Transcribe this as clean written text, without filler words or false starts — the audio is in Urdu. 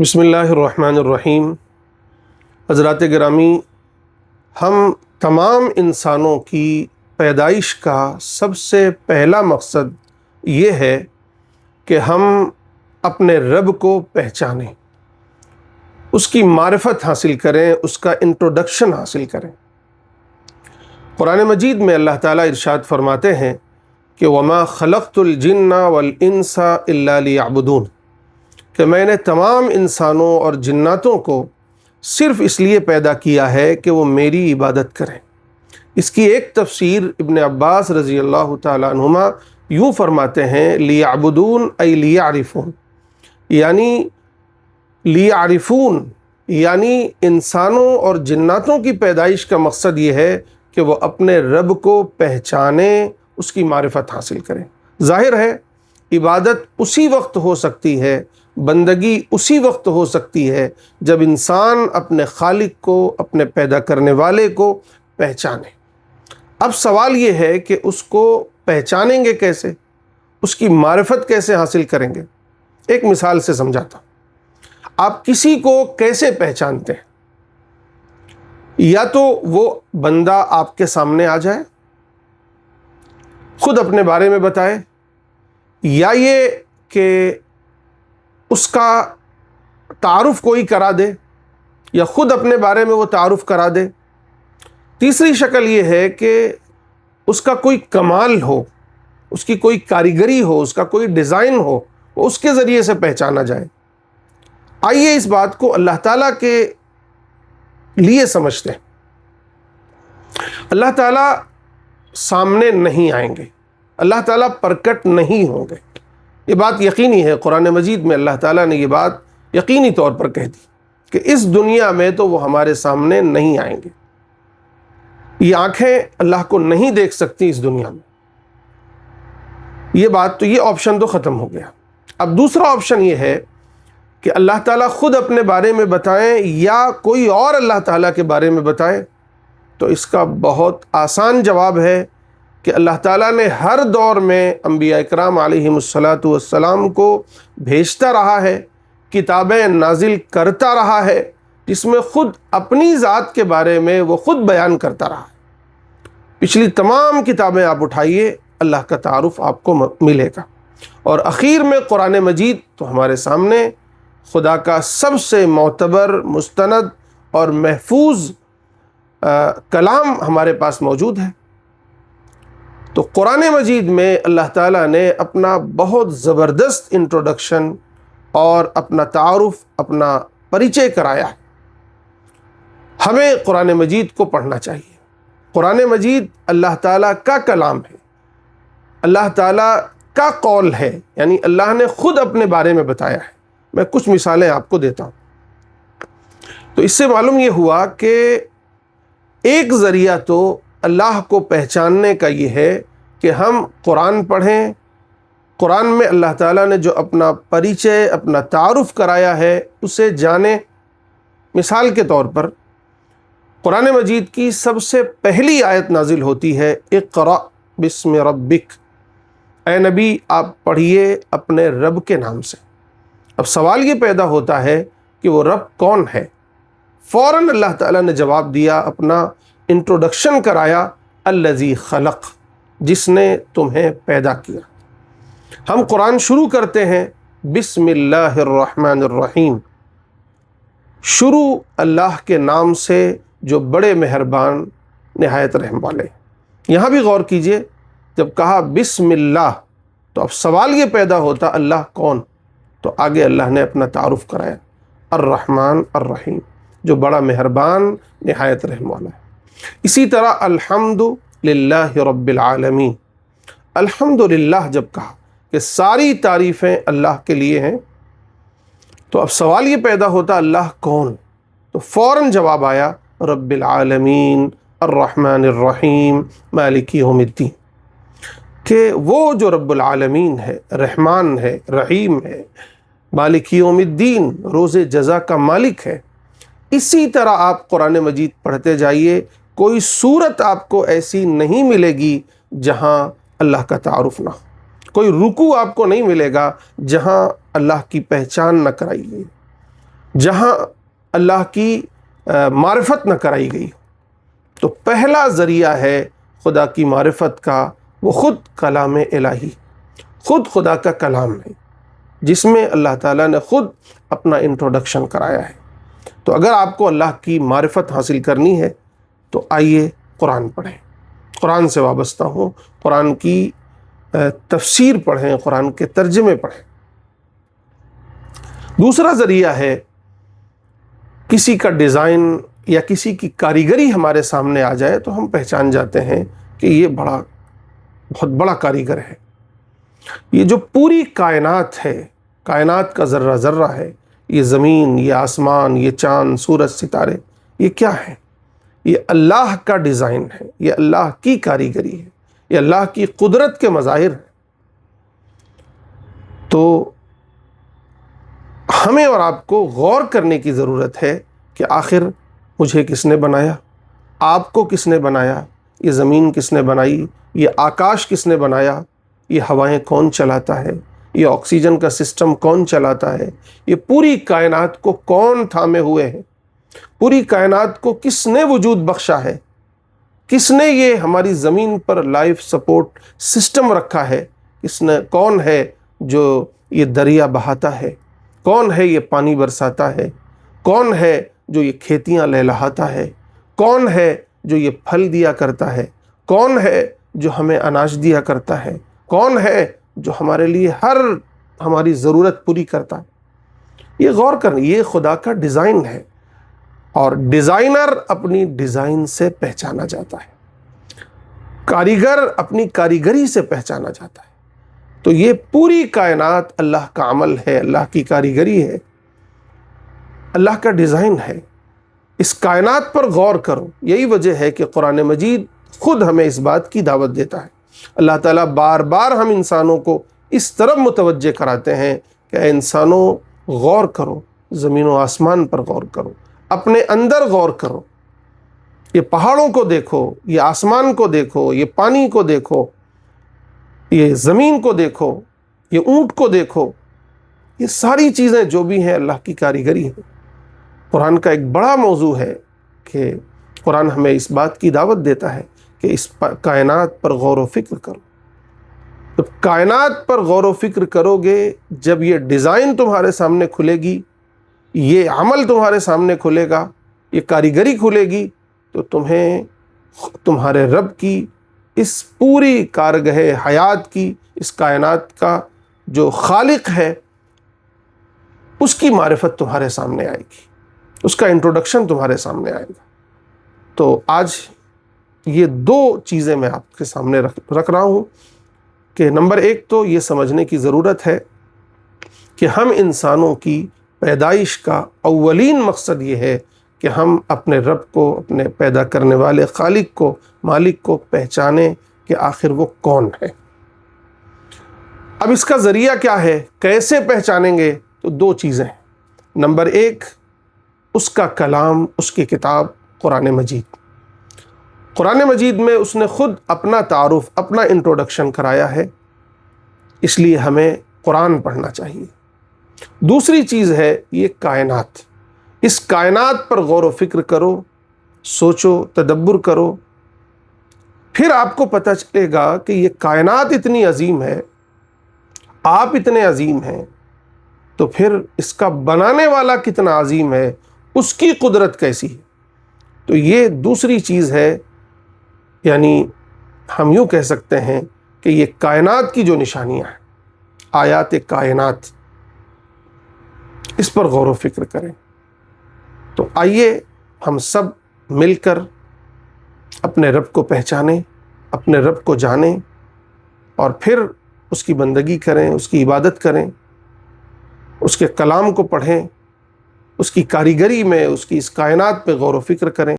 بسم اللہ الرحمن الرحیم۔ حضرات گرامی، ہم تمام انسانوں کی پیدائش کا سب سے پہلا مقصد یہ ہے کہ ہم اپنے رب کو پہچانیں، اس کی معرفت حاصل کریں، اس کا انٹروڈکشن حاصل کریں۔ قرآن مجید میں اللہ تعالیٰ ارشاد فرماتے ہیں کہ وَمَا خَلَقْتُ الْجِنَّ وَالْإِنسَ إِلَّا لِيَعْبُدُونَ، کہ میں نے تمام انسانوں اور جناتوں کو صرف اس لیے پیدا کیا ہے کہ وہ میری عبادت کریں۔ اس کی ایک تفسیر ابن عباس رضی اللہ تعالیٰ عنہما یوں فرماتے ہیں لیعبدون ای لیعرفون، یعنی لیعرفون یعنی انسانوں اور جناتوں کی پیدائش کا مقصد یہ ہے کہ وہ اپنے رب کو پہچانیں، اس کی معرفت حاصل کریں۔ ظاہر ہے عبادت اسی وقت ہو سکتی ہے، بندگی اسی وقت ہو سکتی ہے جب انسان اپنے خالق کو، اپنے پیدا کرنے والے کو پہچانے۔ اب سوال یہ ہے کہ اس کو پہچانیں گے کیسے، اس کی معرفت کیسے حاصل کریں گے؟ ایک مثال سے سمجھاتا ہوں۔ آپ کسی کو کیسے پہچانتے ہیں؟ یا تو وہ بندہ آپ کے سامنے آ جائے، خود اپنے بارے میں بتائے، یا یہ کہ اس کا تعارف کوئی کرا دے، یا خود اپنے بارے میں وہ تعارف کرا دے۔ تیسری شکل یہ ہے کہ اس کا کوئی کمال ہو، اس کی کوئی کاریگری ہو، اس کا کوئی ڈیزائن ہو، وہ اس کے ذریعے سے پہچانا جائے۔ آئیے اس بات کو اللہ تعالیٰ کے لیے سمجھتے ہیں۔ اللہ تعالیٰ سامنے نہیں آئیں گے، اللہ تعالیٰ پرکٹ نہیں ہوں گے، یہ بات یقینی ہے۔ قرآن مجید میں اللہ تعالیٰ نے یہ بات یقینی طور پر کہہ دی کہ اس دنیا میں تو وہ ہمارے سامنے نہیں آئیں گے۔ یہ آنکھیں اللہ کو نہیں دیکھ سکتی اس دنیا میں، یہ بات تو، یہ آپشن تو ختم ہو گیا۔ اب دوسرا آپشن یہ ہے کہ اللہ تعالیٰ خود اپنے بارے میں بتائیں یا کوئی اور اللہ تعالیٰ کے بارے میں بتائے، تو اس کا بہت آسان جواب ہے کہ اللہ تعالیٰ نے ہر دور میں انبیاء اکرام علیہم السلام کو بھیجتا رہا ہے، کتابیں نازل کرتا رہا ہے، جس میں خود اپنی ذات کے بارے میں وہ خود بیان کرتا رہا ہے۔ پچھلی تمام کتابیں آپ اٹھائیے، اللہ کا تعارف آپ کو ملے گا۔ اور اخیر میں قرآن مجید تو ہمارے سامنے خدا کا سب سے معتبر، مستند اور محفوظ کلام ہمارے پاس موجود ہے۔ تو قرآن مجید میں اللہ تعالیٰ نے اپنا بہت زبردست انٹروڈکشن اور اپنا تعارف، اپنا پریچے کرایا ہے۔ ہمیں قرآن مجید کو پڑھنا چاہیے۔ قرآن مجید اللہ تعالیٰ کا کلام ہے، اللہ تعالیٰ کا قول ہے، یعنی اللہ نے خود اپنے بارے میں بتایا ہے۔ میں کچھ مثالیں آپ کو دیتا ہوں۔ تو اس سے معلوم یہ ہوا کہ ایک ذریعہ تو اللہ کو پہچاننے کا یہ ہے کہ ہم قرآن پڑھیں، قرآن میں اللہ تعالیٰ نے جو اپنا پریچے، اپنا تعارف کرایا ہے، اسے جانیں۔ مثال کے طور پر قرآن مجید کی سب سے پہلی آیت نازل ہوتی ہے اقرأ بسم ربک، اے نبی آپ پڑھیے اپنے رب کے نام سے۔ اب سوال یہ پیدا ہوتا ہے کہ وہ رب کون ہے؟ فوراً اللہ تعالیٰ نے جواب دیا، اپنا انٹروڈکشن کرایا، الذی خلق، جس نے تمہیں پیدا کیا۔ ہم قرآن شروع کرتے ہیں بسم اللہ الرحمن الرحیم، شروع اللہ کے نام سے جو بڑے مہربان، نہایت رحم والے۔ یہاں بھی غور کیجئے، جب کہا بسم اللہ تو اب سوال یہ پیدا ہوتا اللہ کون؟ تو آگے اللہ نے اپنا تعارف کرایا، الرحمن الرحیم، جو بڑا مہربان، نہایت رحم والا ہے۔ اسی طرح الحمد للہ رب العالمین، الحمد للہ جب کہا کہ ساری تعریفیں اللہ کے لیے ہیں، تو اب سوال یہ پیدا ہوتا اللہ کون؟ تو فوراً جواب آیا رب العالمین الرحمن الرحیم مالک یوم الدین، کہ وہ جو رب العالمین ہے، رحمان ہے، رحیم ہے، مالک یوم الدین، روز جزا کا مالک ہے۔ اسی طرح آپ قرآن مجید پڑھتے جائیے، کوئی صورت آپ کو ایسی نہیں ملے گی جہاں اللہ کا تعارف نہ ہو، کوئی رکوع آپ کو نہیں ملے گا جہاں اللہ کی پہچان نہ کرائی گئی۔ جہاں اللہ کی معرفت نہ کرائی گئی. تو پہلا ذریعہ ہے خدا کی معرفت کا وہ خود کلام الہی، خود خدا کا کلام ہے جس میں اللہ تعالیٰ نے خود اپنا انٹروڈکشن کرایا ہے. تو اگر آپ کو اللہ کی معرفت حاصل کرنی ہے تو آئیے قرآن پڑھیں، قرآن سے وابستہ ہوں، قرآن کی تفسیر پڑھیں، قرآن کے ترجمے پڑھیں. دوسرا ذریعہ ہے کسی کا ڈیزائن یا کسی کی کاریگری ہمارے سامنے آ جائے تو ہم پہچان جاتے ہیں کہ یہ بہت بڑا کاریگر ہے. یہ جو پوری کائنات ہے، کائنات کا ذرہ ذرہ ہے، یہ زمین، یہ آسمان، یہ چاند، سورج، ستارے، یہ کیا ہے؟ یہ اللہ کا ڈیزائن ہے، یہ اللہ کی کاریگری ہے، یہ اللہ کی قدرت کے مظاہر ہیں. تو ہمیں اور آپ کو غور کرنے کی ضرورت ہے کہ آخر مجھے کس نے بنایا، آپ کو کس نے بنایا، یہ زمین کس نے بنائی، یہ آکاش کس نے بنایا، یہ ہوائیں کون چلاتا ہے، یہ آکسیجن کا سسٹم کون چلاتا ہے، یہ پوری کائنات کو کون تھامے ہوئے ہیں، پوری کائنات کو کس نے وجود بخشا ہے، کس نے یہ ہماری زمین پر لائف سپورٹ سسٹم رکھا ہے، کون ہے جو یہ دریا بہاتا ہے، کون ہے یہ پانی برساتا ہے، کون ہے جو یہ کھیتیاں لہلہاتا ہے، کون ہے جو یہ پھل دیا کرتا ہے، کون ہے جو ہمیں اناج دیا کرتا ہے، کون ہے جو ہمارے لیے ہر ہماری ضرورت پوری کرتا ہے. یہ غور کریں، یہ خدا کا ڈیزائن ہے اور ڈیزائنر اپنی ڈیزائن سے پہچانا جاتا ہے، کاریگر اپنی کاریگری سے پہچانا جاتا ہے. تو یہ پوری کائنات اللہ کا عمل ہے، اللہ کی کاریگری ہے، اللہ کا ڈیزائن ہے. اس کائنات پر غور کرو. یہی وجہ ہے کہ قرآن مجید خود ہمیں اس بات کی دعوت دیتا ہے. اللہ تعالیٰ بار بار ہم انسانوں کو اس طرف متوجہ کراتے ہیں کہ اے انسانوں غور کرو، زمین و آسمان پر غور کرو، اپنے اندر غور کرو. یہ پہاڑوں کو دیکھو، یہ آسمان کو دیکھو، یہ پانی کو دیکھو، یہ زمین کو دیکھو، یہ اونٹ کو دیکھو. یہ ساری چیزیں جو بھی ہیں اللہ کی کاریگری ہیں. قرآن کا ایک بڑا موضوع ہے کہ قرآن ہمیں اس بات کی دعوت دیتا ہے کہ اس کائنات پر غور و فکر کرو. تو کائنات پر غور و فکر کرو گے، جب یہ ڈیزائن تمہارے سامنے کھلے گی، یہ عمل تمہارے سامنے کھلے گا، یہ کاریگری کھلے گی، تو تمہیں تمہارے رب کی اس پوری کارگہ حیات کی، اس کائنات کا جو خالق ہے، اس کی معرفت تمہارے سامنے آئے گی، اس کا انٹروڈکشن تمہارے سامنے آئے گا. تو آج یہ دو چیزیں میں آپ کے سامنے رکھ رہا ہوں کہ نمبر ایک تو یہ سمجھنے کی ضرورت ہے کہ ہم انسانوں کی پیدائش کا اولین مقصد یہ ہے کہ ہم اپنے رب کو، اپنے پیدا کرنے والے خالق کو، مالک کو پہچانیں کہ آخر وہ کون ہے. اب اس کا ذریعہ کیا ہے، کیسے پہچانیں گے؟ تو دو چیزیں ہیں. نمبر ایک، اس کا کلام، اس کی کتاب قرآن مجید. قرآن مجید میں اس نے خود اپنا تعارف، اپنا انٹروڈکشن کرایا ہے، اس لیے ہمیں قرآن پڑھنا چاہیے. دوسری چیز ہے یہ کائنات. اس کائنات پر غور و فکر کرو، سوچو، تدبر کرو، پھر آپ کو پتہ چلے گا کہ یہ کائنات اتنی عظیم ہے، آپ اتنے عظیم ہیں، تو پھر اس کا بنانے والا کتنا عظیم ہے، اس کی قدرت کیسی ہے. تو یہ دوسری چیز ہے. یعنی ہم یوں کہہ سکتے ہیں کہ یہ کائنات کی جو نشانیاں ہیں، آیات کائنات، اس پر غور و فکر کریں. تو آئیے ہم سب مل کر اپنے رب کو پہچانیں، اپنے رب کو جانیں، اور پھر اس کی بندگی کریں، اس کی عبادت کریں، اس کے کلام کو پڑھیں، اس کی کاریگری میں، اس کی اس کائنات پہ غور و فکر کریں.